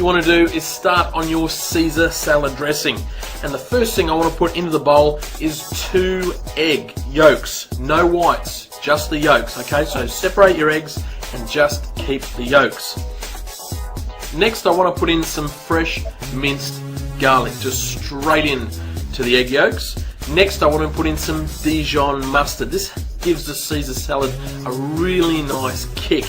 want to do is start on your Caesar salad dressing. And the first thing I want to put into the bowl is 2 egg yolks. No whites, just the yolks, okay? So separate your eggs and just keep the yolks. Next I want to put in some fresh minced garlic, just straight in to the egg yolks. Next I want to put in some Dijon mustard. This gives the Caesar salad a really nice kick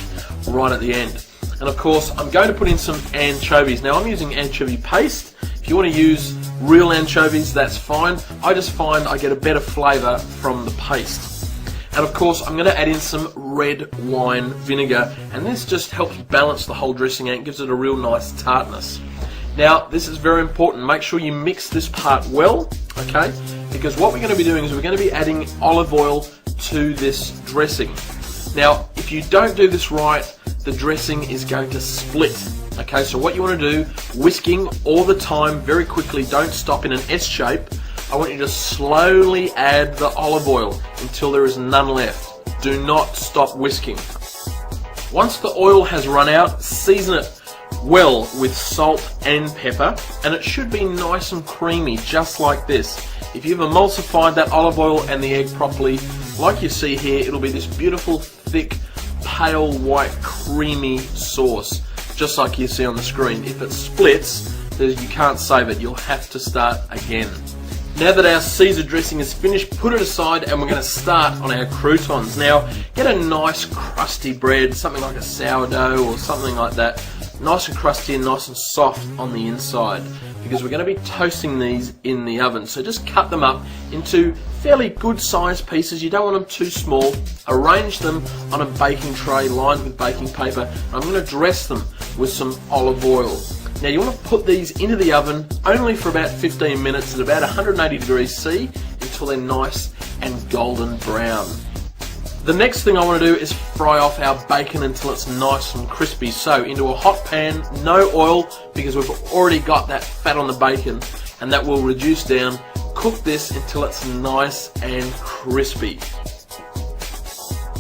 right at the end. And of course I'm going to put in some anchovies. Now I'm using anchovy paste. If you want to use real anchovies, that's fine. I just find I get a better flavour from the paste. And of course I'm going to add in some red wine vinegar, and this just helps balance the whole dressing and gives it a real nice tartness. Now this is very important. Make sure you mix this part well, okay? Because what we're going to be doing is we're going to be adding olive oil to this dressing. Now if you don't do this right, the dressing is going to split. Okay, so what you want to do, whisking all the time, very quickly, don't stop in an S shape. I want you to slowly add the olive oil until there is none left. Do not stop whisking. Once the oil has run out, season it well with salt and pepper, and it should be nice and creamy, just like this. If you've emulsified that olive oil and the egg properly, like you see here, it'll be this beautiful, thick, pale white creamy sauce, just like you see on the screen. If it splits, you can't save it, you'll have to start again. Now that our Caesar dressing is finished, put it aside and we're going to start on our croutons. Now get a nice crusty bread, something like a sourdough or something like that, nice and crusty and nice and soft on the inside, because we're going to be toasting these in the oven. So just cut them up into fairly good sized pieces. You don't want them too small. Arrange them on a baking tray lined with baking paper. I'm going to dress them with some olive oil. Now you want to put these into the oven only for about 15 minutes at about 180 degrees C until they're nice and golden brown. The next thing I want to do is fry off our bacon until it's nice and crispy. So into a hot pan, no oil, because we've already got that fat on the bacon, and that will reduce down. Cook this until it's nice and crispy.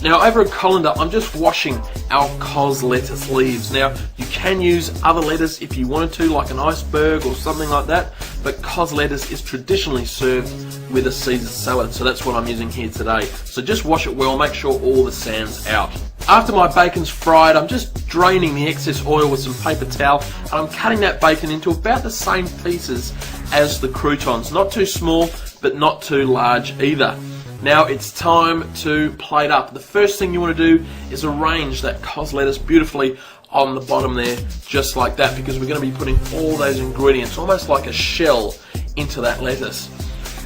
Now over at colander, I'm just washing our cos lettuce leaves. Now you can use other lettuce if you wanted to, like an iceberg or something like that, but cos lettuce is traditionally served with a Caesar salad, so that's what I'm using here today. So just wash it well, make sure all the sand's out. After my bacon's fried, I'm just draining the excess oil with some paper towel, and I'm cutting that bacon into about the same pieces as the croutons. Not too small, but not too large either. Now it's time to plate up. The first thing you want to do is arrange that cos lettuce beautifully on the bottom there, just like that, because we're going to be putting all those ingredients, almost like a shell, into that lettuce.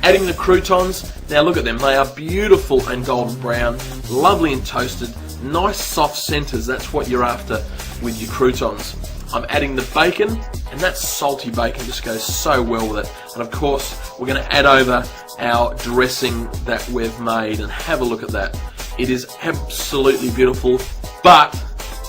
Adding the croutons, now look at them, they are beautiful and golden brown, lovely and toasted, nice soft centres, that's what you're after with your croutons. I'm adding the bacon, and that salty bacon just goes so well with it. And of course, we're going to add over our dressing that we've made, and have a look at that. It is absolutely beautiful, but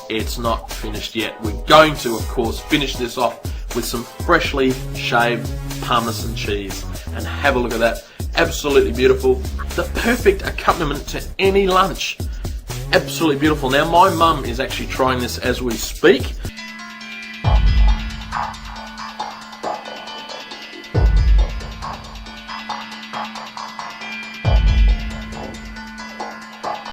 it's not finished yet. We're going to, of course, finish this off with some freshly shaved Parmesan cheese, and have a look at that. Absolutely beautiful. The perfect accompaniment to any lunch. Absolutely beautiful. Now my mum is actually trying this as we speak.